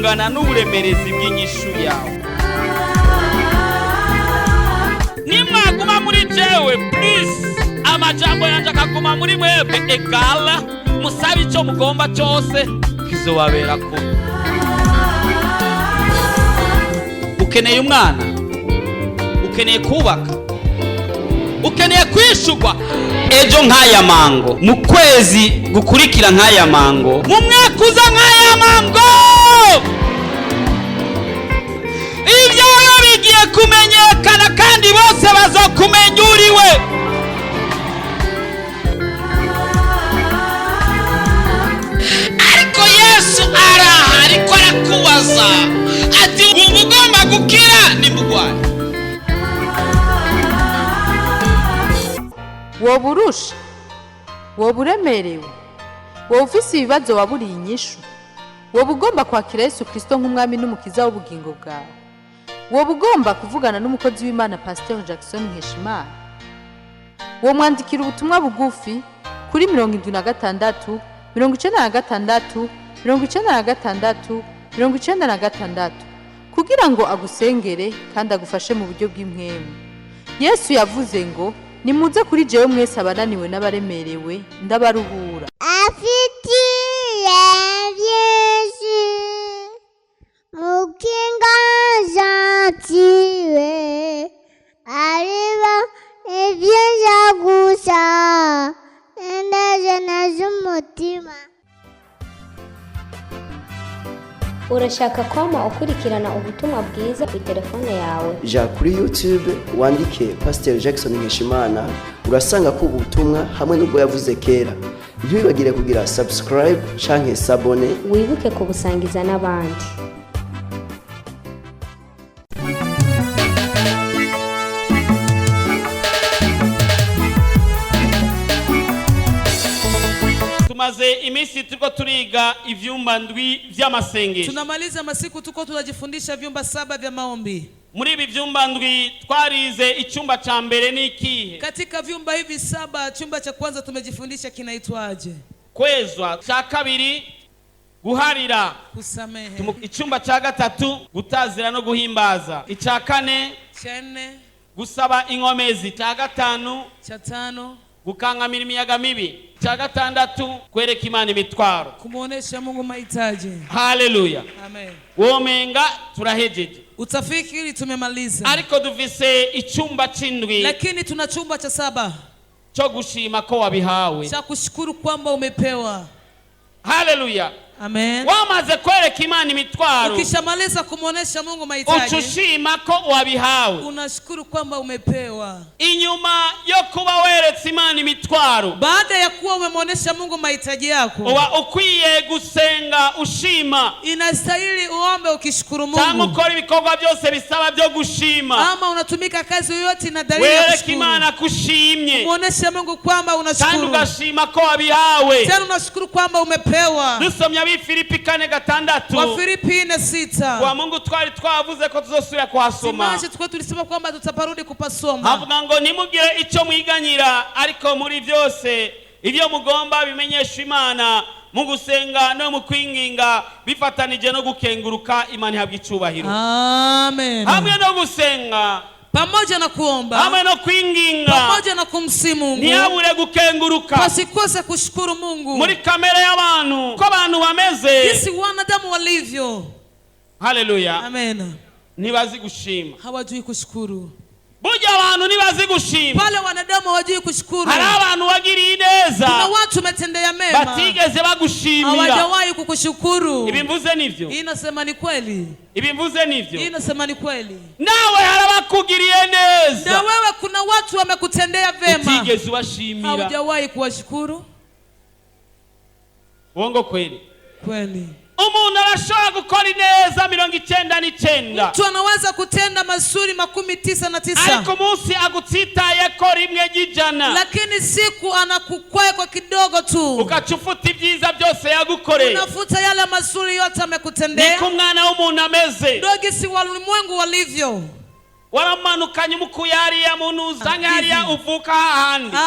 kungana n'uburemerezi bw'inyishu yawe. Nimwaguma muri jewe please, amajambo yanje akaguma muri mwebwe egala, musabe icyo mugomba cyose kizobabera ko. Ukeneye umwana, ukeneye kubaka, ukeneye kwishugwa ejo nk'aya mango, mu kwezi gukurikira nk'aya mango, mu mwaka uza nk'aya mango, ibyawe bigiye kumenyekana kandi bose bazokumenya uriwe. Ariko Yesu araha, ariko arakubaza ati ubu ugomba gukira ni mugwanya. woba urusha, woba uremerewe, woba ufise ibibazo waburiye inyishu, woba ugomba kwakira Yesu Kristo nk'umwami n'umukiza w'ubugingo bwawe, woba ugomba kuvugana n'umukozi w'Imana Pasteur Jackson Nkeshimana, wo mwandikira ubutumwa bugufi kuri 76 96 96 96 kugira ngo agusengere kandi agufashe mu buryo bw'impwemu. Yesu yavuze ngo nimuze kuri jewe mwese abananiwe n'abaremerewe ndabaruhura. Afitiye Yesu mukinga zatiwe ariba ibyiza gusa endeze z'umutima. Urashaka kwama ukurikirana ubutumwa bwiza ku telefone yawe? Ja kuri YouTube wandike Pasteur Jackson Nkeshimana, urasanga ko ubutumwa hamwe n'ubwo yavuze kera. Ntibibagire kugira subscribe canke s'abone, wibuke kubusangiza n'abandi. Tumaze iminsi tuko turiga ivyumba ndwi vy'amasengesho. Tunamaliza masiku tuko tunajifundisha vyumba 7 vya maombi. Muri ibi vyumba ndwi twarize icyumba ca mbere n'ikihe? Katika vyumba hivi 7, chumba cha kwanza tumejifundisha kinaitwaje? Kwezwa. Cha kabiri guharira, kusamehe. Icyumba ca gatatu gutazira no guhimbaza. Icya kane, cha nne gusaba inkomezi. Cya gatanu, cha tano gukangamira imiyaga mibi. Cya gatandatu kwereka Imana imitwaro, kumuonesha Mungu mahitaji. Haleluya, amen. Womenga turahejeje, utafikiri tumemaliza, ariko dufise icyumba c'indwi, lakini tuna chumba cha 7 cyo gushima ko wabihawe, cha kushukuru kwamba umepewa. Haleluya, amen. Wamaze kwereka Imana imitwaro, ukishamaliza kumuonesha Mungu mahitaji, ucushima ko wabihawe, unashukuru kwamba umepewa. Inyuma yo kuba weretse Imana imitwaro, baada ya kuwa umemuonesha Mungu mahitaji yako, uba ukwiye gusenga ushima. Inastahili uombe ukishukuru Mungu. Tangu ukora ibikorwa byose bisaba byo gushima, ama unatumika kazi yoyote na dalili ya kushukuru, wereka Imana kushimye, muoneshe Mungu kwamba unashukuru, tangu ugashima ko wabihawe, tena unashukuru kwamba umepewa. Dusomya Filipi 4:6, wa Filipi 4:6. Kwa Mungu twari twavuze ko tuzosubira kuhasoma. Simaje tukwe tulisema kwamba tutaparudi kupasoma. Havuga ngo nimugire icyo mwiganyira, ariko muri byose ibyo mugomba bimenyesha Imana mu gusenga no mu kwinginga bifatanije no gukenguruka, Imana ihabwa icubahiro. Amen. Hamwe no gusenga, pamoja na kuomba, hamwe no kwinginga, pamoja na kumsifu Mungu, ntiyabure gukenguruka, pasikose kushukuru Mungu. Muri kamere y'abantu ko abantu bameze, jinsi wanadamu walivyo, haleluya, amen, ntibazi gushima, hawajui kushukuru. Burya abantu ntibazi gushima, pale wanadamu hawajui kushukuru. hari abantu wagiriye neza, kuna watu umetendea mema, batigeze bagushimira, hawajawahi kukushukuru. Ibi mvuze nivyo? Inasema ni kweli. Ibi mvuze nivyo? Inasema ni kweli. Nawe harabakugiriye neza, na wewe kuna watu wamekutendea vema, utigeze ubashimira, haujawahi kuwashukuru. Uongo kweli? Kweli. Umuntu arashobora gukora neza 99, mtu anaweza kutenda mazuri 99, ariko umunsi agutsitaye ko rimwe ry'ijana, lakini siku anakukwaya kwa kidogo tu, ukacufuta ibyiza byose yagukoreye, unafuta yale mazuri yote amekutendea. Niko umwana w'umuntu ameze, ndio si walimwengu walivyo. waramanukanye umukuyari ya muntu uzanye hariya uvuka hahandi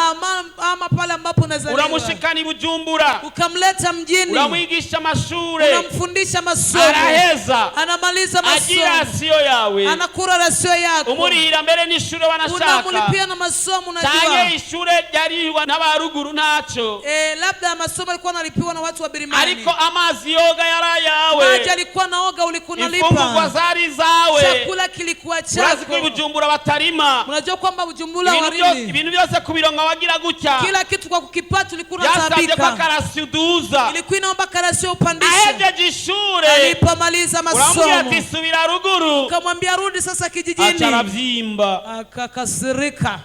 ama pale ambapo unazaliwa, uramushikana Bujumbura, ukamleta mjini, uramwigisha amashure, unamfundisha masomo, araheza, anamaliza masomo, agira sio yawe, anakura rasio yako, umurihira mbere n'ishure wanashaka, unamulipia na masomo. Unajua tange ishure ryariwa n'abaruguru ntaco, labda masomo alikuwa analipiwa na watu wa Birimani, ariko amazi yoga yarayawe, maji alikuwa naoga, ulikuwa unalipa, ifungurwa zari zawe, chakula kilikuwa chako. Bujumbura batarima, unajua kwamba Bujumbura warimi, ibintu byose kubironga wagira gutya, kila kitu kwa kukipata ulikuwa unatabika, yasabye kwa karasi uduza, ilikuwa inaomba karasi upandishe. ahejeje ishure, alipomaliza masomo, uramubwira ati subira ruguru, ukamwambia rudi sasa kijijini, acaravyimba, akakasirika.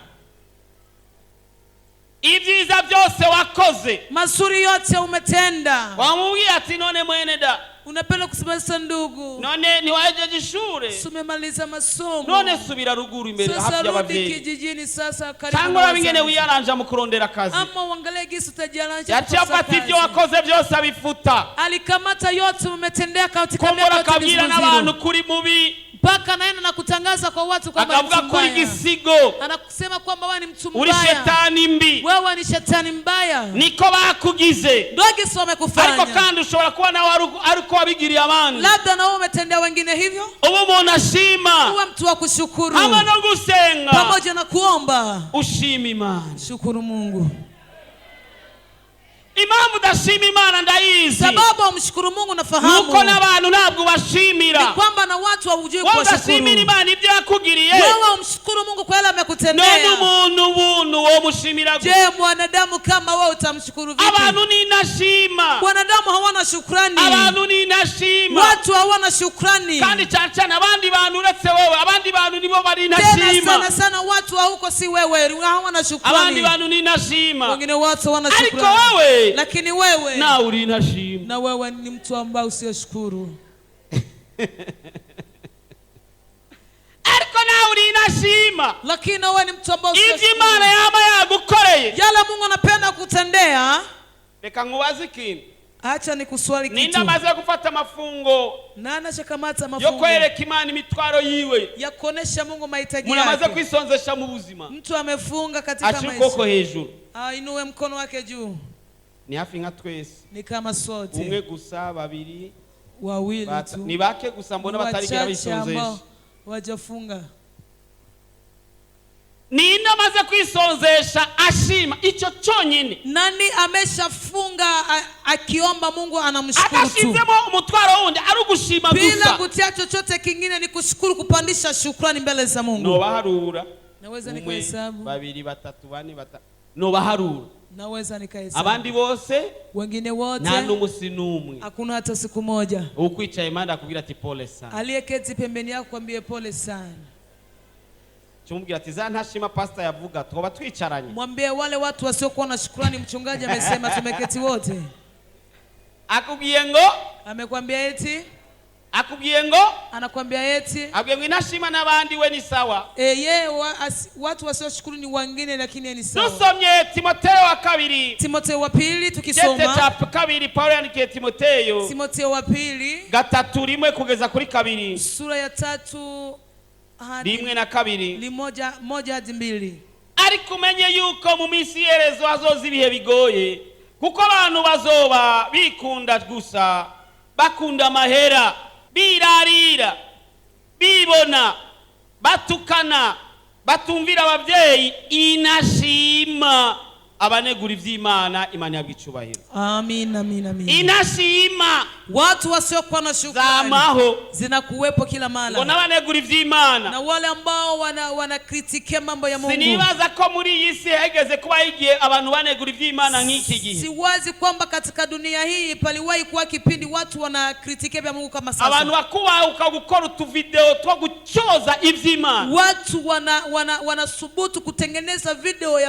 Ibyiza byose wakoze, mazuri yote umetenda, wamubwira ati none mwene da, unapenda kusimamisha ndugu, none ntiwahejeje ishure, umemaliza masomo, none subira ruguru imbere hafi y'abavyeyi, sasa rudi kijijini sasa karibu, cyangwa bingene wiyaranja mu kurondera akazi, ama uangalie gisi utajiaranja, yacafata ibyo wakoze byose abifuta, alikamata yote umetendea katika miaka yote mizuri, akabwira n'abantu kuri mubi, mpaka naenda na kutangaza kwa watu kwamba akavuga kuri gisigo, anakusema kwamba wewe ni mtu mbaya, uri shetani mbi, wewe ni shetani mbaya, niko bakugize, ndio gisi wamekufanya. Ariko kandi ushobora kuba nawe ariko wabigiriye abandi, labda na wewe umetendea wengine hivyo, ubu umuntu ashima, uwe mtu wa kushukuru, ama no gusenga, pamoja na kuomba, ushima Imana, shukuru Mungu. Impamvu udashima Imana ndayizi, sababu umshukuru Mungu nafahamu, nuko n'abantu ntabwo bashimira, ni kwamba na watu hawajui kushukuru. Udashimira Imana ibyo yakugiriye, wewe umshukuru Mungu kwa yale amekutendea. None umuntu buntu wo mushimira. Je, mwanadamu kama wewe utamshukuru vipi? Abantu ni nashima, wanadamu hawana shukrani, abantu ni nashima, watu hawana shukrani, kandi cyane abandi bantu uretse wewe, abandi bantu nibo bari nashima, tena sana watu wa huko si wewe hawana shukrani, abandi bantu ni nashima, wengine watu hawana shukrani, ariko wewe, lakini wewe na uri nashima, na wewe ni mtu ambaye usioshukuru. Ariko na uri nashima, lakini wewe ni mtu ambaye usioshukuru. Ibyo Imana yaba yagukoreye, yale Mungu anapenda kutendea. Reka nkubaze ikintu, acha nikuswali kitu. Ninda maze gufata mafungo, nana shakamata mafungo, yo kwereka Imana imitwaro yiwe, ya kuonesha Mungu mahitaji yake. Munamaze kwisonzesha mu buzima, mtu amefunga katika maisha, achukoko hejuru, inue mkono wake juu, ni hafi nka twese, ni kama sote, umwe gusa babiri wawili tu, ni bake gusa mbona batarigera bisonzesha, wajafunga. Ninda maze kwisonzesha ashima, ico cyonyine. Nani ameshafunga akiomba Mungu anamshukuru tu, akashizemo umutwaro wundi ari ugushima gusa, bila kutia chochote kingine, ni kushukuru, kupandisha shukrani mbele za Mungu. No baharura, naweza nikahesabu babiri batatu bane batatu, no baharura, naweza nikahesabu abandi bose, wengine wote nta n'umusi n'umwe, hakuna hata siku moja. Ukwicaye Imana akubwira ati pole sana, aliyeketi pembeni yako kwambie pole sana, cyumubwira ati za ntashima pastor yavuga twoba twicaranye, mwambie wale watu wasiokuwa na shukrani mchungaji amesema tumeketi wote. Akubwiye ngo, amekwambia eti, akubwiye ngo, anakwambia eti, akubwiye ngo inashima n'abandi we ni sawa, watu wasioshukuru ni wengine, lakini ni sawa. Dusomye Timotheo wa kabiri, Timotheo wa pili tukisoma, Gete cha kabiri Paulo yandikiye Timotheo, Timotheo wa pili gatatu rimwe kugeza kuri kabiri, sura ya 3 hadi rimwe na kabiri, moja hadi 2. Ariko umenye yuko mu minsi yerezo hazoza ibihe bigoye, kuko abantu bazoba bikunda gusa, bakunda amahera, birarira, bibona, batukana, batumvira abavyeyi, inashima abanegura ivy'Imana, Imana yabwicubahiro. Amin, amin, amin. Inashima watu wasiokuwa na shukrani zamaho zinakuwepo kila mara, ngo n'abanegura ivy'Imana, na wale ambao wanakritike mambo ya Mungu. Sinibaza ko muri iyi si hegeze kuba igihe abantu banegura ivy'Imana nk'iki gihe. Siwazi kwamba katika dunia hii paliwahi kuwa kipindi watu wanakritike vya Mungu kama sasa. Abantu bakuba ukagukora utuvideo two gucyoza ivy'Imana, watu wanasubutu kutengeneza video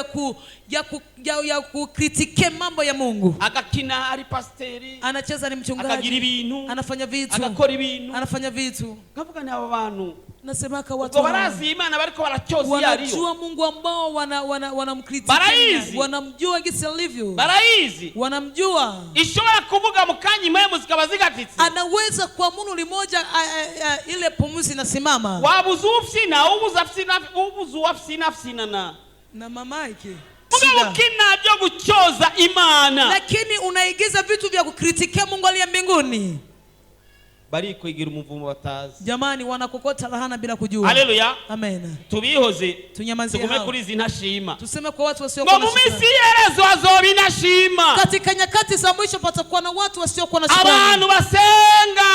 ya kukritike mambo ya Mungu. Agakina ari pasteri, anacheza ni mchungaji, akagira ibintu, anafanya vitu, agakora ibintu, anafanya vitu. Kavuga ni aba bantu nasemaka watu ubwo barazi imana bariko baracyoza iyo ariyo, wanajua Mungu ambao wanamkritika, Baraizi. wanamjua gisi alivyo, barayizi wanamjua. ishobora kuvuga mu kanya impwemu zikaba zigatitse, Anaweza kwa munu limoja ile pumuzi inasimama wabuze ufyina ubuze uwafyinafyinana na mama yake, mugabo kina byo gucyoza imana, lakini unaigiza vitu vya kukritikia Mungu aliye mbinguni. bari kwigira umuvumo batazi. Jamani, wanakokota lahana bila kujua. Haleluya, Amen. tubihoze Tunyamazie tugume hao. kuri izi ntashima, Tuseme kwa watu ngo wasiokuwa na mu minsi shukrani. y'erezo hazoba intashima, Katika nyakati za mwisho patakuwa na watu wasiokuwa na shukrani. abantu basenga,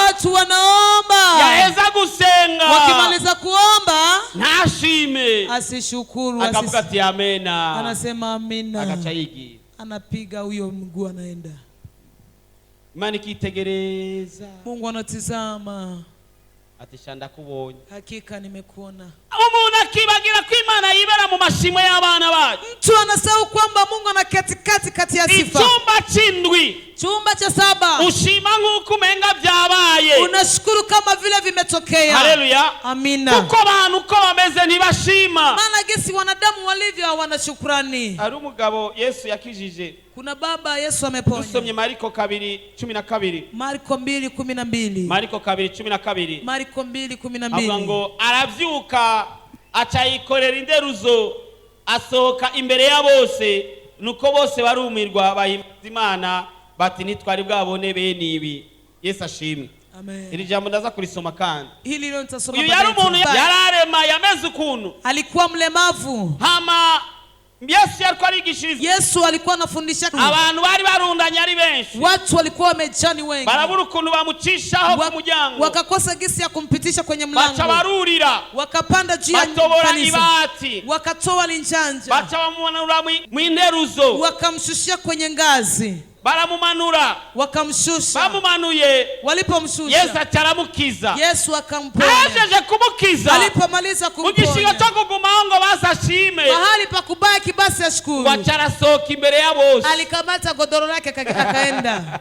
Watu wanaomba, yaheza gusenga wakimaliza kuomba ntashime, asishukuru, akavuga ati amena, anasema amina, agaca yigira. anapiga huyo mguu anaenda. Imana ikitegereza Mungu anatizama, ati shanda kubonye. hakika nimekuona. Umuntu akibagira ko Imana yibera mu mashimwe y'abana bacu, Mtu anasahau kwamba Mungu ana kati ya sifa. icyumba c'indwi Chumba cha 7 ushima nk'uko umenga byabaye, unashukuru kama vile vimetokea. haleluya, Amina. kuko abantu uko bameze ntibashima. Maana gesi wanadamu walivyo hawana shukrani. Hari umugabo Yesu yakijije, Kuna baba Yesu ameponya. dusomye Mariko 2:12, Marko 2:12. Mariko 2:12, Marko avuga 2:12. ngo aravyuka aca yikorera inderuzo asohoka imbere ya bose, nuko bose barumirwa bahimbaza Imana bati ntitwari bwabone bene ibi. Yesu ashimwe. Amen. Iri jambo ndaza kurisoma kandi. Hili leo nitasoma. Uyu yari umuntu yararema yameze ukuntu, alikuwa mlemavu. hama Yesu yariko arigishiriza, Yesu alikuwa anafundisha. abantu bari barundanye ari benshi, Watu walikuwa wamejani wengi. barabura ukuntu bamucishaho ku muryango, Wakakosa gesi ya kumpitisha kwenye baca mlango. barurira, Wakapanda juu ya batobora kanisa. ibati, Wakatoa linjanja. baca bamumanura mu interuzo, Wakamshushia kwenye ngazi. baramumanura, Wakamshusha. bamumanuye, Walipomshusha, Yesu acyaramukiza. Yesu akamponya. ahejeje kumukiza, Alipomaliza mu gishingo kumponya, cyo kugumaho ngo bazashime, mahali pa kubaki basi ashukuru, wacarasohoka imbere ya bose. alikamata godoro lake akaenda.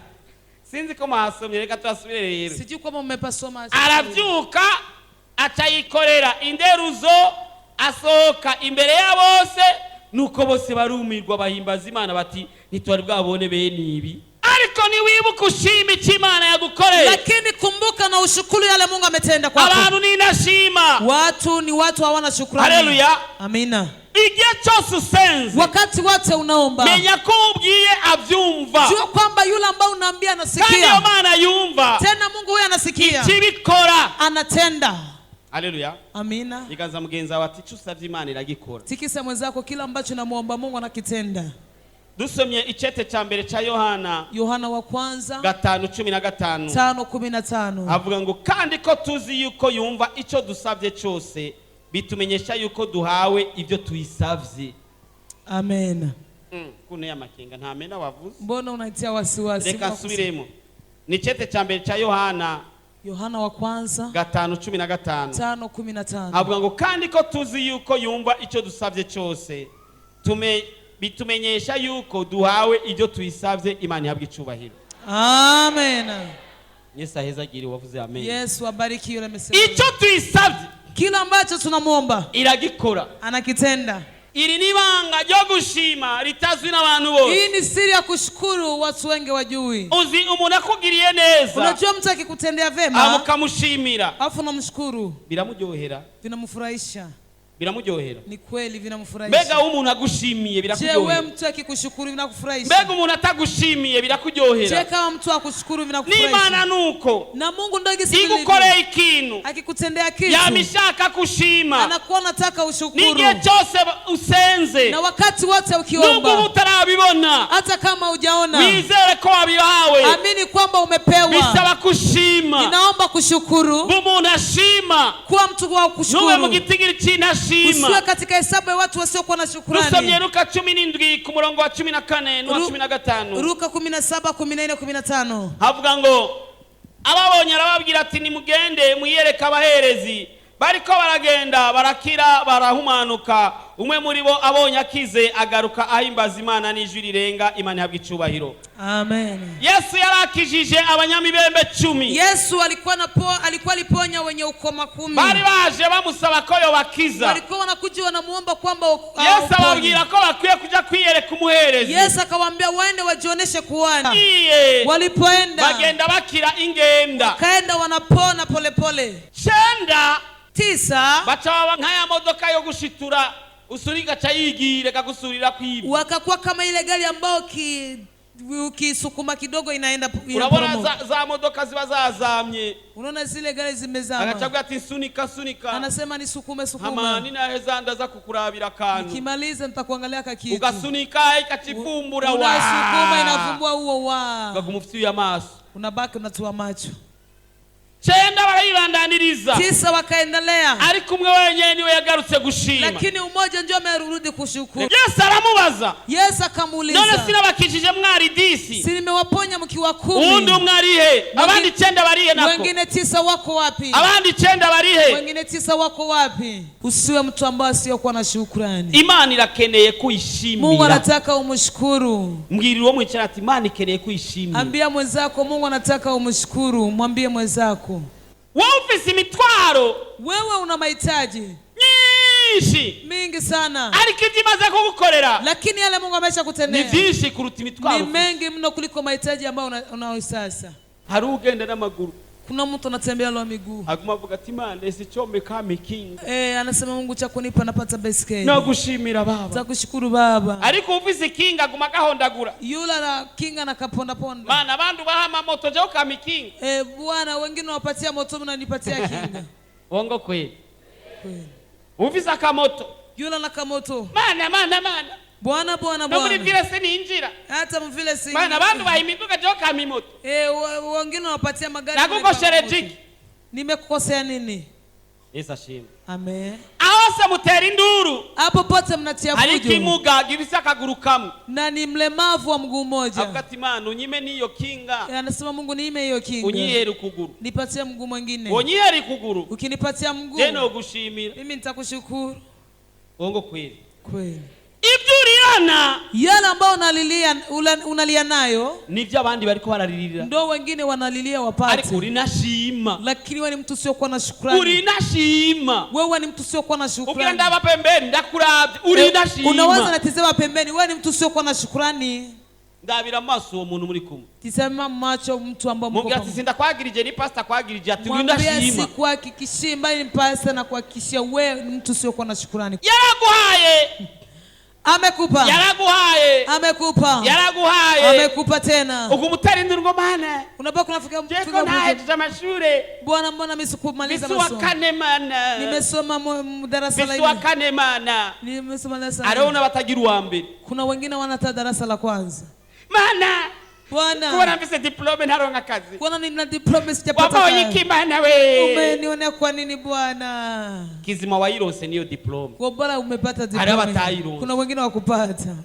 Sinzi ko mwasomye, reka turasubire rero. Sijui kama mmepasoma. Aravyuka aca yikorera inderuzo asohoka imbere ya bose, nuko bose barumirwa bahimbaza Imana bati ntitwari bwabone bene ibi. Ariko niwibuka ushima icyo Imana yagukoreye, Lakini kumbuka na ushukuru yale Mungu ametenda kwako. abantu ninashima. Watu ni watu hawana shukrani. Haleluya. Amina. Igihe cyose usenze, Wakati wote unaomba, menya ko ubwiye avyumva, jua kwamba yule ambao unaambia kandi iyo anasikia. Mana yumva Tena Mungu huyo anasikia, ikibikora. anatenda. Haleluya. Amina. Ikaza mugenzi wawe ati icyo usavye Imana iragikora. Tikisa mwenzako, kila ambacho namuomba Mungu anakitenda. Dusomye icete ca mbere ca Yohana Yohana wa kwanza 5:15, 5:15. avuga ngo kandi ko tuzi yuko yumva icyo dusavye cyose, bitumenyesha yuko duhawe ibyo tuyisavye. Amen. Kune y'amakenga nta mena wavuze, Mbona unaitia wasiwasi? reka subiremo. Ni icete ca mbere ca Yohana Yohana wa kwanza 5:15, 5:15. avuga ngo kandi ko tuzi yuko yumva icyo dusavye cyose, bitumenyesha yuko duhawe ibyo tuyisavye. Imana ihabwe icubahiro. Amen. Yesu ahezagire wavuze amen. Yesu abariki yule amesema. Icyo tuyisavye Kila ambacho tunamuomba iragikora. anakitenda. Iri ni ibanga ryo gushima ritazwi n'abantu bose. Hii ni siri ya kushukuru, watu wengi wajui. Uzi umuntu akugiriye neza, Unajua mtu akikutendea vema amukamushimira, afu namshukuru, biramuryohera, vinamfurahisha. biramuryohera. Ni kweli vinamfurahisha. Mbega umuntu agushimiye Je, birakujyohera? wewe mtu akikushukuru vinakufurahisha? Mbega umuntu atagushimiye birakujyohera? Je, kama mtu akushukuru N'Imana vinakufurahisha? nuko Na Mungu ndio gisi igukoreye ikintu akikutendea kitu yamishaka kushima, anakuwa nataka ushukuru. n'igihe cyose usenze, Na wakati wote nubwo ukiomba, utarabibona, hata kama hujaona, wizere ko wabihawe. amini kwamba umepewa. Bisaba kushima. Ninaomba kushukuru, Umuntu ashima, kuwa mtu wa nube mu kushukuru. gitigiri cy'intashima. Usiwe katika hesabu ya watu wasiokuwa na Dusomye shukrani. Luka 17 ku murongo wa 14 n'uwa 15, Luka 17, 14, 15. havuga ngo ababonye arababwira ati nimugende mwiyereka abaherezi bariko baragenda barakira barahumanuka umwe muri bo abonye akize agaruka ahimbaza Imana n'ijwi rirenga Imana ihabwa icubahiro. Amen. Yesu yarakijije abanyamibembe 10. Yesu alikuwa aliponya wenye ukoma 10. Bari baje bamusaba ko yobakiza. Walikuwa wanakuja wanamuomba kwamba Yesu ababwira ko bakwiye kuja kwiyereka umuherezi. Yesu akawaambia waende wajioneshe kuhani. Walipoenda bagenda bakira ingenda. Kaenda wanapona polepole. 9 bacawa nkaya modoka yo gushitura usuriga chayigire kagusurira kwiba. Wakakuwa kama ile gari ambao ukisukuma kidogo inaenda. Urabona za modoka ziba zazamye. Unaona zile gari zimezama. Akachagua ati sunika. Anasema nisukume. Hama nina heza ndaza kukurabira kantu. Nikimaliza nitakuangalia kakitu. Ukasunika ikachifumbura wa. Unasukuma inafumbua huo wa. Ukagumufitiya amaso. Unabaki unatua macho. 9 barayibandaniriza. 9 wakaendelea. Ariko umwe wenyewe niwe yagarutse gushima. Lakini umoja ndio amerudi kushukuru. Yesu aramubaza. Yesu akamuuliza. None sinabakijije mwari disi. Si nimewaponya mkiwa 10. Undi mwarihe. Abandi 9 barihe nako. Wengine 9 wako wapi? Abandi 9 barihe. Wengine 9 wako wapi? Usiwe mtu ambaye asiyokuwa na shukrani. Imana irakeneye kuishimira. Mungu anataka umshukuru. Mbwirira uwo mwicara ati Imana ikeneye kuishimira. Ambia mwenzako Mungu anataka umshukuru. Mwambie mwenzako. Wewe ufise imitwaro. Wewe una mahitaji nyinshi mingi sana. Ariko imaze kugukorera. Lakini yale Mungu ameshakutendea ni vyinshi kuruta imitwaro. Ni mengi mno kuliko mahitaji ambayo unao sasa. Hari ugenda n'amaguru. Kuna mtu anatembea kwa miguu. Aguma avuga ati Imana isichome kama kinga. Anasema Mungu cha kunipa napata baiskeli. No gushimira baba. Takushukuru baba. Ariko ufise kinga aguma gahondagura. Yula na kinga na kaponda ponda. Bana abantu bahama moto je ukamikinga. Bwana wengine wapatia moto na nipatia kinga. Wongo kweli. Ufise akamoto. Yula na kamoto. Mana. Bwana. No muri vile sini injira. Hata mvile sini. Bana bantu bahimiduka je ukamimoto. Wengine wapatia magari. Nakukoshere jiki. Nimekukosea nini? Yesu ashimwe. Amen. Ahose mutera induru. Hapo pote mnatia fujo. Alikimuga gibisa kaguru kamwe. Na ni mlemavu wa mguu mmoja. Akati Imana unyime niyo kinga. Anasema Mungu niime hiyo kinga. Unyihere ukuguru. Nipatie mguu mwingine. Unyihere ukuguru. Ukinipatia mguu. Tena ugushimira. Mimi nitakushukuru. Wongo kweli. Kweli. Ibyurirana yale ambao unalia nayo nivyo abandi bariko bararirira. Ndo wengine wanalilia wapate. Ariko urinashima. Lakini wewe ni mtu sio kwa na shukrani. Urinashima. Wewe ni mtu sio kwa na shukrani. Ukira ndaba pembeni ndakuravye urinashima. Unawaza natizema pembeni wewe ni mtu sio kwa na shukrani. Ndabira maso uwo muntu muri kumwe. Tizama macho mtu ambaye mko. Mungu atisenda kwagirije ni pastor kwagirije ati urinashima. Mwambie si kuhakikishia mbali ni pastor na kuhakikishia wewe ni mtu sio kwa na shukrani. Yaraguhaye. Amekupa. Yaraguhaye. Amekupa. Yaraguhaye. Amekupa tena. Ukumutari ndurungo mana. Unabaki unafika mfika naye tutamashule. Bwana mbona mimi sikumaliza masomo? Bisu wakane mana. Nimesoma darasa la 4. Bisu wakane mana. Nimesoma darasa la 4. Arona batagira uwa mbere. Kuna wengine wanata darasa la kwanza. Mana. Bwana. Kuona mbese diploma naronga kazi. Kuona nina diploma sijapata kazi. Wapa yikimana we. Umenionea kwa nini Bwana? Kizima wairose niyo diploma. Kwa bora umepata diploma. Kuna wengine wakupata.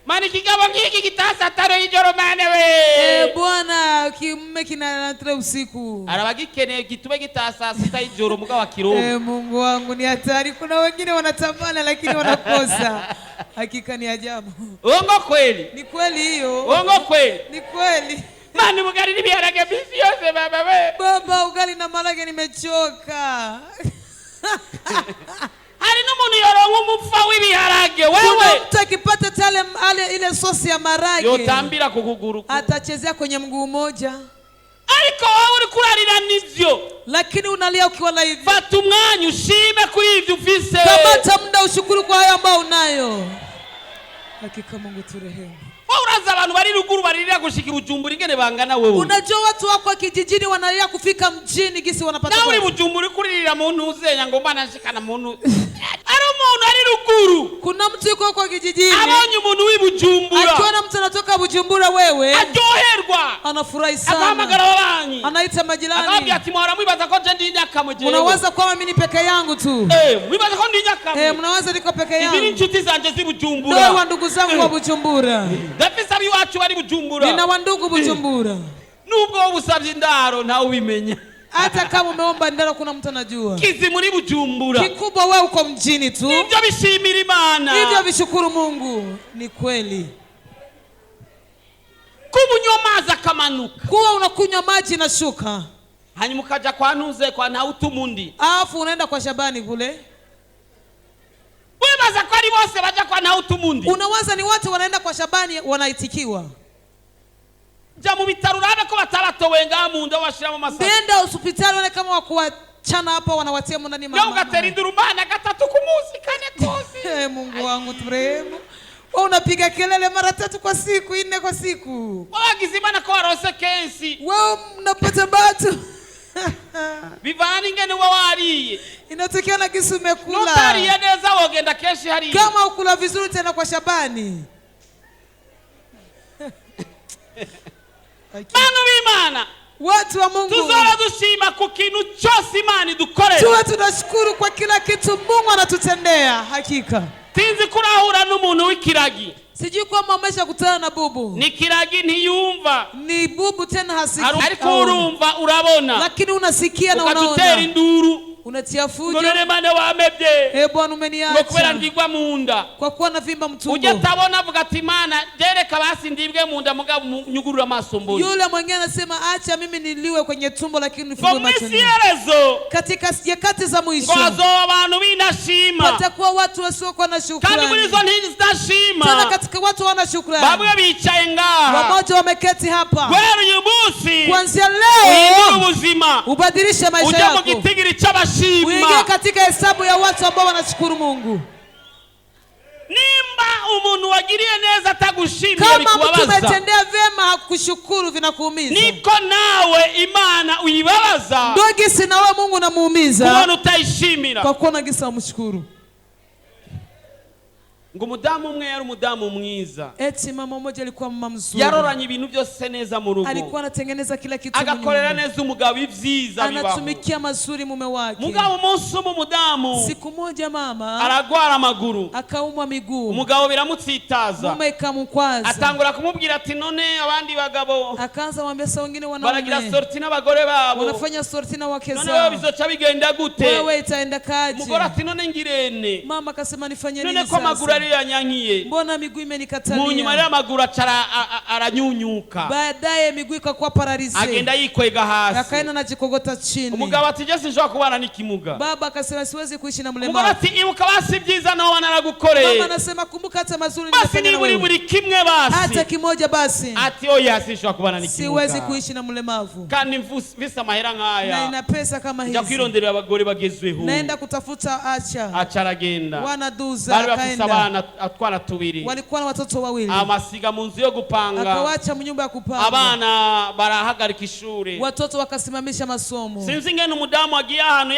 Mani kigabo ngiki kitasa taro ijoro mane we. Bwana kimme kinanatre usiku. Arabagikene gitube gitasa sita ijoro muga wa kiroho. Mungu wangu ni hatari. Kuna wengine wanatamana lakini wanakosa. Hakika ni ajabu. Uongo kweli? Ni kweli hiyo. Uongo kweli? Ni kweli. Mani mugali ni biharage bisi yose baba we. Baba ugali na marage nimechoka. Hari n'umuntu yoronka umupfa w'ibiharage wewe. Kuna mtu akipata ile sosi ya marage. Yotambira kukuguru. Atachezea kwenye mguu mmoja. Ariko wewe uri kurarira nivyo. Lakini unalia ukiwa na hivi. Fata umwanya ushime kuri ivyo ufise. Kamata muda ushukuru kwa hayo ambao unayo. Hakika Mungu turehemu. Uraza abantu bari ruguru baririra gushika Bujumbura ingene bangana wewe. Unajua watu wako kijijini wanalia kufika mjini gisi wanapata. Na uri Bujumbura kuririra muntu uzenya ngo mbana nshikana muntu. Ari umuntu ari ruguru. Kuna mtu yuko kwa kijijini. Abonye umuntu w'Ibujumbura. Akiona mtu anatoka Bujumbura wewe. Aryoherwa. Anafurahi sana. Akamagara wabanyi. Anaita majirani. Akamwambia ati mwara mwibaza ko je ndi nyaka mujye. Unawaza kwa mimi ni peke yangu tu. Mwibaza ko ndi nyaka. Mnawaza niko peke yangu. Ibi inshuti zanje zi Bujumbura. Ndio wa ndugu zangu wa Bujumbura. Dafisa biwacu bari Bujumbura. Nina wandugu Bujumbura. Nubwo ubusabye indaro nawe ubimenya. Hata kama umeomba ndaro kuna mtu anajua. Kizi muri Bujumbura. Kikubwa wewe uko mjini tu. Nivyo bishimira Imana. Hivyo vishukuru Mungu. Ni kweli. Kubunywa mazi akamanuka. Kuwa unakunywa maji na shuka. Hanyuma ukaja kwa Ntuze kwa Ntawutumundi. Alafu unaenda kwa Shabani kule. Wibaza ko ari bose baja kwa Ntawutumundi. Unawaza ni watu wanaenda kwa Shabani wanaitikiwa. Ja mu bitaro urabe ko bataratowe ngaha mu ndo bashiramo masaka. Nenda hospitali wale kama wakuachana hapa wanawatia ndani mama. Leo ugatera indurumana gatatu ku munsi kane kosi. Mungu wangu turehemu. Wewe unapiga kelele mara 3 kwa siku, 4 kwa siku. Wagize Imana ko warose kensi. Wewe mnapata batu. Bivana ingene wariye. Inatokea na kisu umekula. Notari neza wogenda kenshi hari. Kama ukula vizuri tena kwa Shabani. Bano b'Imana. Watu wa Mungu. Tuzora dushima ku kintu cyose Imana dukorera. Tuwe tunashukuru kwa kila kitu Mungu anatutendea hakika. Tinzi kurahura n'umuntu w'ikiragi. Sijui kama umeshakutana na bubu. Ni kiragi ntiyumva. Ni bubu tena hasikii. Ariko urumva urabona. Lakini unasikia na unaona. Ukatutera induru. Unatia fujo. None Mana wamebye. Bwana umeniacha. Kubera ndigwa munda. Kwa kuwa na vimba mtumbo. Uje tabona avuga ati Mana jereka basi ndibwe munda mugabo nyugurura amaso mboni. Yule mwingine anasema acha mimi niliwe kwenye tumbo lakini nifungwe macho. Komisierezo. Katika nyakati za mwisho. Ngozo abantu binashima. Patakuwa watu wasiokuwa na shukrani. Kandi muri zo ntizidashima. Tena katika watu wana shukrani. Bamwe bicaye ngaha. Wamoja wameketi hapa. Gwera uyu munsi. Kuanzia leo ubuzima. Ubadilishe maisha yako. Uje mu gitigiri cy'abashima. Uingie katika hesabu ya watu ambao wanashukuru Mungu. Nimba umuntu wagiriye neza atagushimiye bikubabaza. Kama mtu umetendea vyema hakushukuru vinakuumiza. Niko nawe Imana uyibabaza. Ndio gisi nawe Mungu namuumiza. Kubona utayishimira. Kwa kuona gisi umshukuru. Ngo umudamu umwe yari umudamu mwiza. Eti mama mmoja alikuwa mama mzuri. Yaroranye ibintu byose neza mu rugo. Alikuwa anatengeneza kila kitu nyumbani. Agakorera neza umugabo ivyiza bibaho. Anatumikia mazuri mume wake. Mugabo umunsi umudamu. Siku moja mama aragwara amaguru. Akaumwa miguu. Umugabo biramutsitaza. Mume kamukwaza. Atangura kumubwira ati none abandi bagabo. Akaanza kumwambia saa wengine wanaume. Baragira sorti n'abagore babo. Wanafanya sorti na wake zao. None wewe bizoca bigenda gute? Wewe itaenda kaje? Umugore ati none ngirene. Mama akasema nifanye nini sasa? None kwa maguru ari yanyankiye. Mbona miguu imenikatalia? Mu nyuma ya maguru aranyunyuka. Baadaye miguu ikakuwa paralize. Agenda yikwega hasi. Akaenda najikogota chini. Umugabo ati je sinshobora kubana n'ikimuga. Baba akasema siwezi kuishi na mlemavu. Umugabo ati ibuka basi byiza naho wanaragukoreye. Mama anasema kumbuka hata mazuri nimefanya na wewe. Basi ni kimwe basi. Hata kimoja basi. Ati oya sinshobora kubana n'ikimuga. Siwezi kuishi na mlemavu. Kandi mvisa mahera nkaya. Na ina pesa kama hizi. Njya kwirondera abagore bagezweho. Naenda kutafuta acha aragenda. Wanaduza akaenda. Bari bafise abana atwana tubiri. Walikuwa na watoto wawili. Amasiga mu nzu yo gupanga. Akawacha mu nyumba ya kupanga. Abana barahagarika ishure. Watoto wakasimamisha masomo. Sinzi ngene umudamu agiye ahantu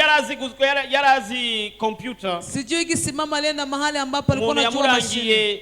yarazi computer. Sijui gisimama alienda mahali ambapo alikuwa anajua mashine.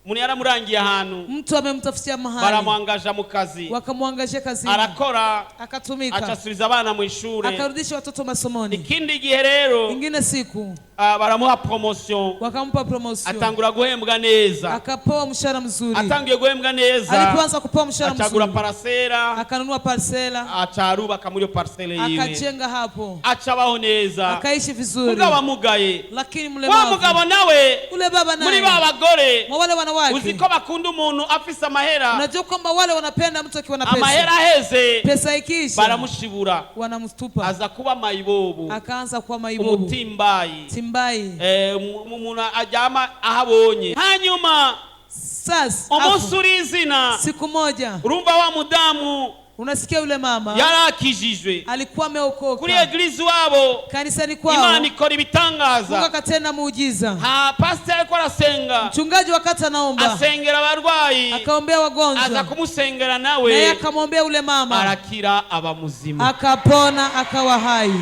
Muni yaramurangiye ahantu. Mtu amemtafutia mahali. Baramwangaja mu kazi. Wakamwangaje kazini. Arakora. Akatumika. Acasubiza abana mu ishure. Akarudisha watoto masomoni. Ikindi gihe rero. Ingine siku. Baramuha promotion. Wakampa promotion. Atangura guhembwa neza. Akapewa mshahara mzuri. Atangiye guhembwa neza. Alipoanza kupewa mshahara mzuri. Achagura parcela. Akanunua parcela. Acharuba kamuri parcela yiwe. Akajenga hapo. Achabaho neza. Akaishi vizuri. Mugabo mugaye. Lakini mlemavu. Wa mugabo nawe. Ule baba naye. Muri ba bagore. Wale wanawake. Uziko bakunda umuntu afisa amahera. Unajua kwamba wale wanapenda mtu akiwa na pesa. Amahera heze. Pesa ikiisha. Baramushibura. Wanamstupa. Aza kuba mayibobo. Akaanza kuwa mayibobo. Umutimbayi. Timbayi. Umuntu ajama ahabonye. Hanyuma sasa umusurizina siku moja urumva wa mudamu unasikia yule mama yarakijijwe alikuwa ameokoka kuri eglise wabo kanisani kwao. Imana ikora ibitangaza. Mungu akatenda muujiza. Pastor alikuwa arasenga. Mchungaji wakati anaomba asengera abarwayi. Akaombea wagonjwa. Aza kumusengera nawe. Naye akamwombea ule mama. Arakira aba muzima. Akapona akawa hai.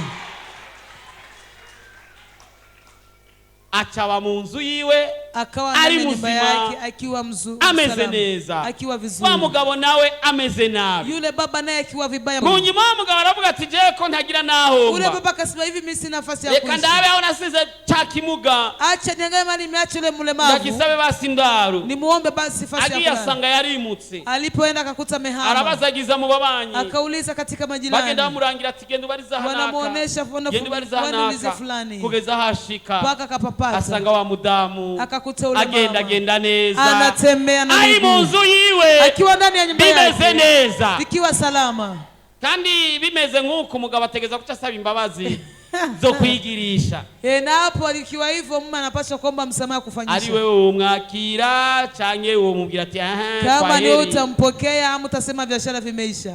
Achaba mu nzu yiwe akawa ari nyumba yake akiwa mzuri ameze neza akiwa vizuri. Wa mugabo nawe ameze nabi. Yule baba naye akiwa vibaya. Kunyuma mugabo aravuga ati je ko ko ntagira Ule nahomba baba akasema hivi, mimi sina nafasi ya reka kuishi, ndabe aho nasize cha kimuga acha niangalie mali nimeacha ule mlemavu, ndagisabe basi ndaru nimuombe basi nafasi agiye ya kulala. asanga yarimutse Alipoenda akakuta mehama, arabazagiza mu babanyi akauliza katika bagenda majirani, bamurangira ati genda ubariza hanaka wanamuonesha genda ubariza niulize hanaka fulani, kugeza hashika mpaka akapapata, asanga wa mudamu akakuta ule agenda mama genda neza anatembea na ari mu miguu, nzu yiwe akiwa ndani ya nyumba bimeze yake neza ikiwa salama. kandi bimeze nk'uko umugabo ategeza kuca asaba imbabazi zo kwigirisha Na hapo alikiwa hivyo, mume anapaswa kuomba msamaha ari kufanyisha. wewe umwakira canke uwo mubwira ati aha Kama ni utampokea ama utasema biashara vimeisha,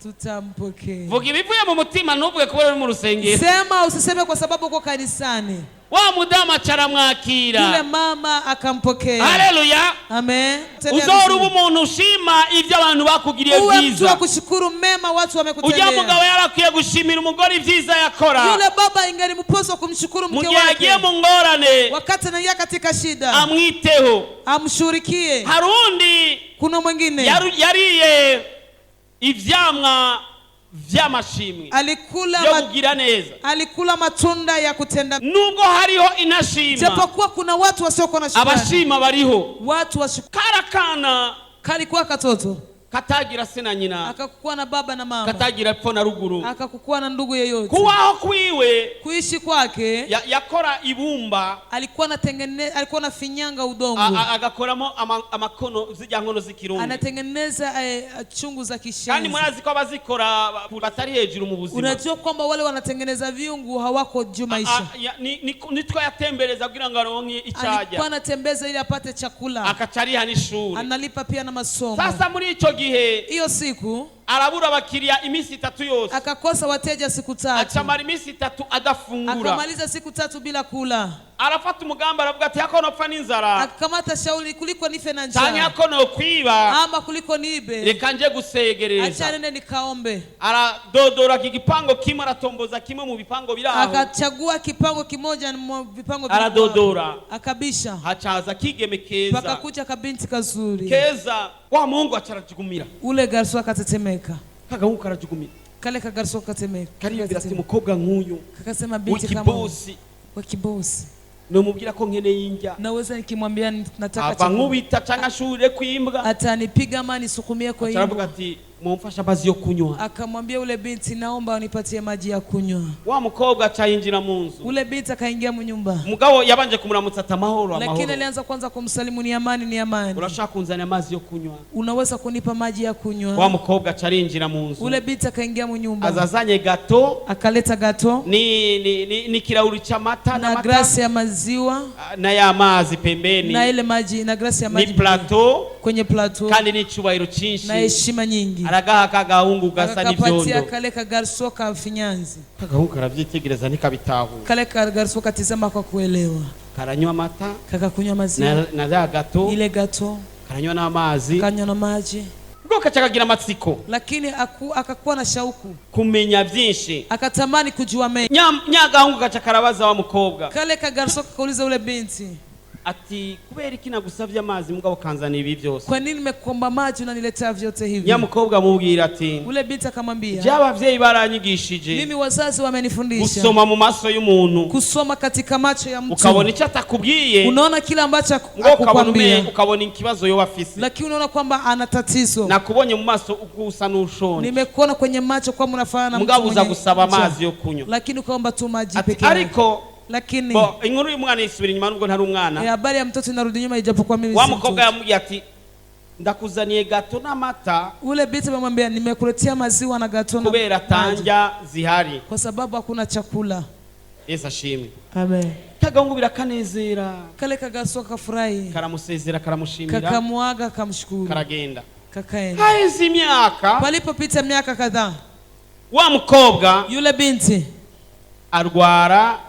tutampokea. vuga ibivuye mu mutima ntuvuge kubera uri mu rusengero Sema, usiseme kwa sababu uko kanisani. wa mudamu acara mwakira Yule mama akampokea. haleluya Amen. uzora uba umuntu ushima ibyo abantu bakugiriye uwe mtu wa byiza kushukuru mema watu ujya wamekutendea. mugabo yarakwiye gushimira umugore ibyiza yakora Yule baba ingelimpaswa kumshukuru mu mke gihe agiye wake mu ngorane wakati anaingia katika shida, amwiteho amshurikie. hari undi Kuna mwingine yariye ivyamwa vy'amashimwe yo kugira neza alikula matunda ya kutenda, nubwo hariho inashima japokuwa kuna watu wasiokuwa na shukrani. abashima bariho Watu wa shukrani. karakana Kalikuwa katoto, katagira se na nyina akakukuwa na baba na mama, katagira epfo na ruguru akakukuwa na ndugu yeyote. kubaho kwiwe Kuishi kwake yakora ibumba alikuwa anafinyanga udongo, agakoramo amakono zijya nkono z'ikirundi anatengeneza chungu za kandi kishenzi. murazi ko abazikora batari hejuru mu buzima Unajua kwamba wale wanatengeneza viungu hawako juu maisha. nitwo yatembereza kugira ngo aronke Alikuwa icyaja anatembeza ili apate chakula, akacariha n'ishuri analipa pia na masomo. sasa muri ico gihe Hiyo siku arabura abakiriya iminsi 3 yose akakosa wateja siku 3, acamara iminsi 3 adafungura akamaliza siku 3 bila kula. arafata umugambi aravuga ati hako nopfa n'inzara Akakamata shauri, kuliko nife na canke njaa hako nokwiba ama kuliko nibe, reka nje acha gusegereza nende nikaombe. aradodora kigipango kimwe aratomboza kimwe mu bipango biraho Akachagua kipango kimoja mu vipango vile, aradodora akabisha, hacaza kigeme keza pakakuja kabinti kazuri. keza wa mungu acarajugumira Ule garso akatetemeka, kagahungu karajugumira kale kagarso katetemeka, kariyumvira ati mukobwa nk'uyu kakasema binti kama w'ikibosi wa kibosi, nomubwira ko nkeneye indya naweza nikimwambia nataka ava chakula, nkubita canke ashure kwimbwa atanipiga ama nisukumie kwa aravuga hiyo. ati mumfasha amazi yo kunywa Akamwambia ule binti, naomba unipatie maji ya kunywa. wa mukobwa acayinjira mu nzu Ule binti akaingia mu nyumba, mugabo yabanje kumuramutsa ati amahoro lakini amahoro alianza kwanza kumsalimu, ni amani, ni amani, urashaka kunzanira amazi yo kunywa unaweza kunipa maji ya wa kunywa? mukobwa acarinjira mu nzu Ule binti akaingia mu nyumba, azazanye gato akaleta gato ni kirauri cha na glasi ya maziwa na ya mazi pembeni na ile maji na glasi ya ni maji plateau kwenye plateau kandi n'icubahiro cinshi na heshima nyingi. aragaha kagahungu gasa Akakapatia n'ivyondo kale kagarso ka finyanzi, kagahungu karavyitegereza ntikabitahura kale kagarso katizama kwa kuelewa, karanywa amata kakakunywa maziwa na ya gato ile gato, karanywa n'amazi kanywa na maji, bwo kaca kagira amatsiko lakini akakuwa na shauku, kumenya vyinshi akatamani kujua mengi. nyagahungu kaca karabaza wa mukobwa Kale kagarso kakauliza ule binti, ati kubera iki nagusavye amazi mugabo kanzana ibi vyose kwa nini nimekuomba maji unaniletea vyote hivi? nyamukobwa amubwira ati Ule binti akamwambia, by'abavyeyi baranyigishije mimi wazazi wamenifundisha gusoma mu maso y'umuntu kusoma katika macho ya mtu, ukabona icyo atakubwiye unaona kile ambacho ngo akukwambia, ukabona ikibazo yoba afise lakini unaona kwamba ana tatizo. nakubonye mu maso ugusa n'ushonje Nimekuona kwenye macho kwamba unafanana na mtu mugabo uza mwenye gusaba njaa, amazi yo kunywa lakini ukaomba tu maji ati pekee yake. ariko Lakini bo inkuru y'umwana yisubira inyuma nubwo ntari umwana habari ya mtoto inarudi nyuma, ijapokuwa mimi wa si mukobwa mtoto. yamubwiye ati ndakuzaniye gato n'amata Ule binti amemwambia, nimekuletea maziwa na gato na kubera maji, tanja zihari kwa sababu hakuna chakula. Yesu ashimwe Amen. kagahungu birakanezera Kale kagasoka kafurahi, karamusezera karamushimira kakamwaga, kamshukuru, karagenda kakaenda. haheze imyaka Palipopita miaka kadhaa, wa mukobwa yule binti arwara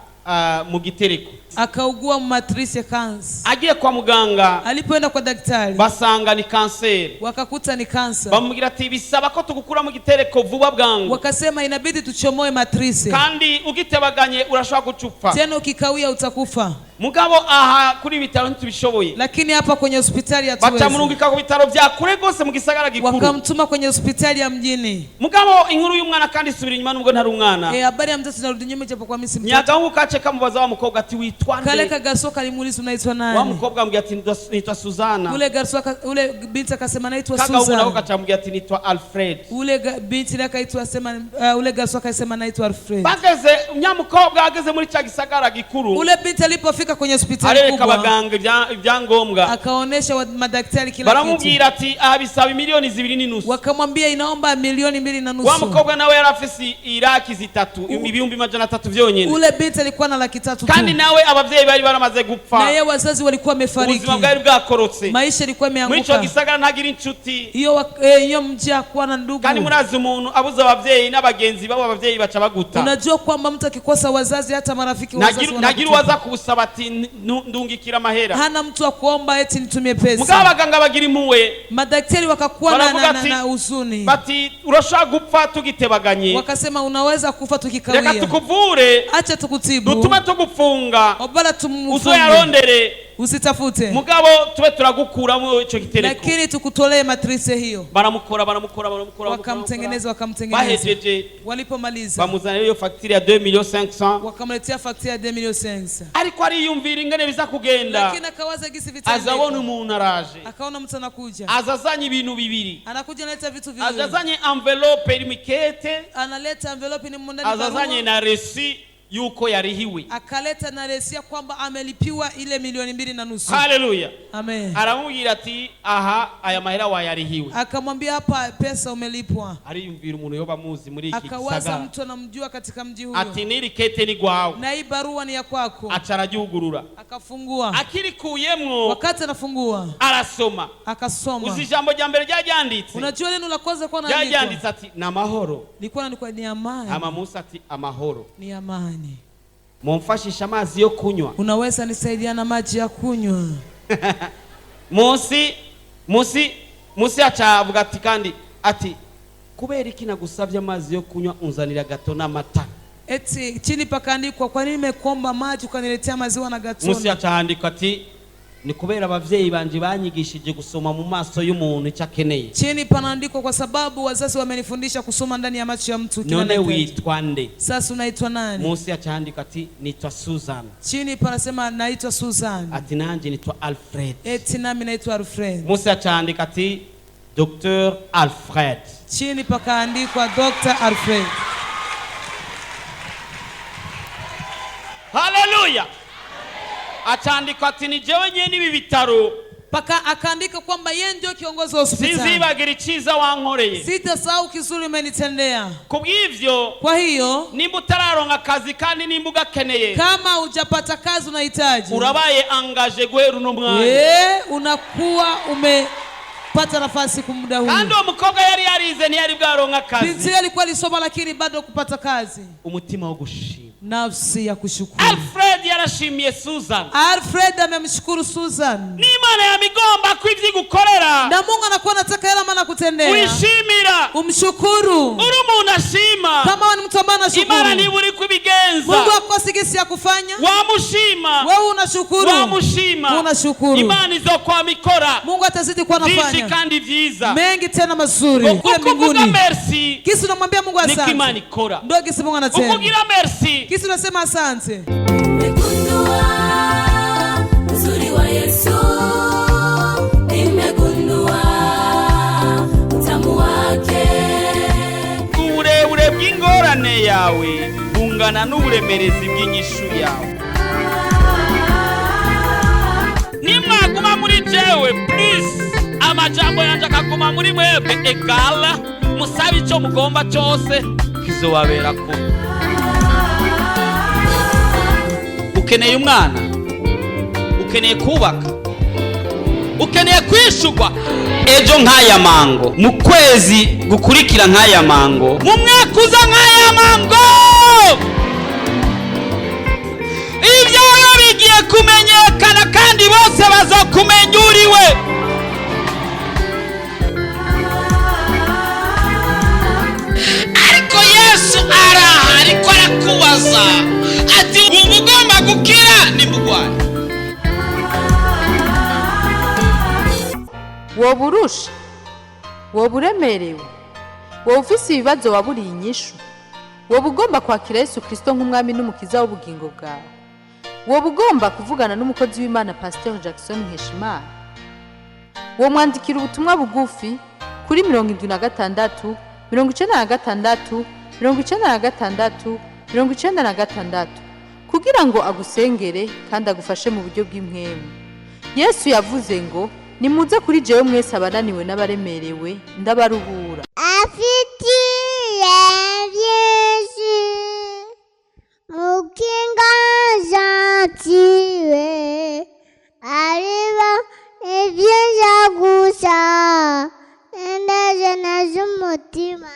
mu gitereko akaugua matrice cancer. agiye kwa muganga Alipoenda kwa daktari, basanga ni kanseri wakakuta ni kansa. bamubwira ati bisaba ko tugukura mu gitereko vuba bwangu Wakasema inabidi tuchomoe matrice, kandi ugitebaganye urashobora gucupfa tena ukikawia utakufa. mugabo aha kuri bitaro ntitubishoboye, lakini hapa kwenye hospitali hatuwezi. bacamurungika ku bitaro vya kure gose mu gisagara gikuru, Wakamtuma kwenye hospitali ya mjini. mugabo inkuru y'umwana kandi isubira inyuma nubwo ntari umwana. Habari ya mtoto inarudi nyuma japo kwa mimi si mtoto. Nyagahungu kace kamubaza wa mukobwa ati witwa nde? Kale kagaso kalimuuliza unaitwa nani? Wa mukobwa ambia ati nitwa Suzana. Ule binti akasema naitwa Kagahungu nako Susan. kacambia ati nitwa Alfred. Ule binti akaitwa sema ule gaso akasema naitwa Alfred. Bageze nyamukobwa ageze muri cya gisagara gikuru. Ule binti alipofika kwenye hospitali areka kubwa, abaganga ibyangombwa, akaonesha madaktari kila kitu. Baramubwira ati bisaba milioni 2.5. Wakamwambia inaomba milioni 2.5. Wa mukobwa nawe yarafisi iraki 3 ibihumbi 300 vyonyene. Ule binti alikuwa na 300 tu. Kandi nawe abavyeyi bari baramaze gupfa. Na yeye wazazi walikuwa wamefariki. Ubuzima bwari bwakorotse. Maisha ilikuwa imeanguka. Mwicho gisagara ntagira inshuti. Hiyo mji hakuwa na ndugu. Kandi murazi umuntu abuza abavyeyi n'abagenzi babo, abavyeyi baca baguta. Unajua kwamba mtu akikosa wazazi hata marafiki wazazi wanakuta. Nagira waza kubusaba ati ndungikira mahera. Hana mtu wa kuomba eti nitumie pesa. Mugabo abaganga bagira impuhwe. Madaktari wakakuwa na huzuni. Bati urashaka gupfa tugitebaganye. Wakasema unaweza kufa tukikawia. Reka tukuvure. Acha tukutibu. Dutuma tugufunga. Obala tumufunge. Uzoyarondere. Usitafute. Mugabo tube turagukuramo ico gitereko. Lakini tukutolee matrice hiyo. Baramukora. Wakamtengeneza. Bahejeje. Walipomaliza. Bamuzanira iyo facture ya 2,500,000. Wakamletea facture ya 2,500,000. Ariko ariyumvira ingene biza kugenda. Lakini akawaza gisi vitendeka. Azabona umuntu araje. Akaona mtu anakuja. Azazanye ibintu bibiri. Anakuja analeta vitu viwili. Azazanye envelope irimikete. Analeta envelope ni mundani barua. Azazanye na resi yuko yarihiwe. Akaleta na resi kwamba amelipiwa ile milioni 2.5. Haleluya. Amen. Aramubwira ati aha aya mahera wayarihiwe. Akamwambia hapa pesa umelipwa. Ariyumvira umuntu yoba muzi muri iki gisagara. Akawaza mtu anamjua katika mji huo. Ati niri kete ni gwawe. Na hii barua ni ya kwako. Acarajugurura. Akafungua. Akirikuyemwo. Wakati anafungua. Arasoma. Akasoma. Uzi jambo jya mbere ryajanditse. Unajua neno la kwanza kwa nani? Ryajanditse ati na mahoro. Likuwa ni amani. Ama Musa ati amahoro. Ni amani. Mumfashisha amazi yo kunywa. Unaweza nisaidia na maji ya kunywa. Musi acavuga ati kandi ati kubera iki nagusabye amazi yo kunywa unzanira gato n'amata. Eti chini pakaandikwa kwa nini nimekuomba maji ukaniletea maziwa na gato. Musi acahandika ati ni kubera abavyeyi banje banyigishije gusoma mu maso y'umuntu icyakeneye. Chini panaandikwa kwa sababu wazazi wamenifundisha kusoma ndani ya macho ya mtu. None witwa nde? Sasa unaitwa nani? Musi acahandika ati nitwa Susan. Chini panasema naitwa Susan. Ati nanje nitwa Alfred. Eti nami naitwa Alfred. Musi acahandika ati Dr. Alfred. Chini pakaandikwa Dr. Alfred. Haleluya. Acandika ati ni jewe nyene ibi bitaro. Paka akaandika kwamba yeye ndio kiongozi wa hospitali. Sinzibagira iciza wankoreye. Sitasahau kizuri umenitendea. Kubw'ivyo, kwa hiyo nimba utararonka akazi kandi nimba ugakeneye, kama hujapata kazi unahitaji, urabaye angaje guhera uno mwanya. Unakuwa umepata nafasi kwa muda huu. Kandi uwo mukobwa yari yarize ntiyari bwaronka akazi. Binti alikuwa alisoma lakini bado kupata kazi. Umutima wo gushima. Nafsi ya kushukuru. Alfred yarashimiye Susan. Alfred amemshukuru Susan. Ni Imana yamigomba ko ivyo gukorera. Na Mungu anakuwa anataka yale maana kutendea. Wishimira. Umshukuru. Uri umuntu ashima. Kama ni mtu ambaye anashukuru. Imana ni buri kubigenza. Mungu akosi gisi ya kufanya. Wamushima. Wewe unashukuru. Wamushima. Unashukuru. Imana izokuwa mikora. Mungu atazidi kuwa anafanya. Vishi kandi vyiza. Mengi tena mazuri. Kule mbinguni. Merci. Kisi unamwambia Mungu asante. Niki Imana ikora. Ndio kisi Mungu anatenda. Ukugira merci. Kisi unasema asante. Nimegundua uzuri wa Yesu. Nimegundua utamu wake. Uburebure bw'ingorane yawe bungana n'uburemerezi bw'inyishu yawe. Nimwaguma muri jewe, please. Amajambo yanje akaguma muri mwebwe egala. Musabe ico mugomba cyose kizobaberako. Ukeneye umwana, ukeneye kubaka, ukeneye kwishurwa ejo nk'aya mango, mu kwezi gukurikira nk'aya mango, mu mwaka uza nk'aya mango. Ibyo bigiye kumenyekana kandi bose bazokumenya uriwe. Ariko Yesu araha, ariko arakubaza ati ugomba gukira ni mugwani. woba urusha woba uremerewe woba ufise ibibazo waburiye inyishu woba ugomba kwakira Yesu Kristo nk'umwami n'umukiza w'ubugingo bwawe woba ugomba kuvugana n'umukozi w'Imana Pasteur Jackson Nkeshimana womwandikira ubutumwa bugufi kuri 76 96 96 96 kugira ngo agusengere kandi agufashe mu buryo bw'impwemu. Yesu yavuze ngo nimuze kuri jewe mwese abananiwe n'abaremerewe ndabaruhura. Afitiye Yesu mukinga zatiwe ariba ibyiza gusa ndaje z'umutima.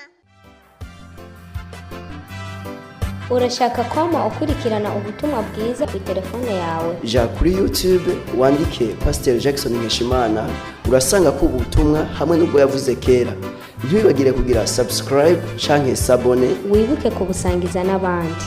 Urashaka kwama ukurikirana ubutumwa bwiza kuri telefone yawe? Ja kuri YouTube wandike Pasteur Jackson Nkeshimana urasanga ko ubutumwa hamwe n'ubwo yavuze kera. Ntibibagire kugira subscribe canke s'abone. Wibuke kubusangiza n'abandi.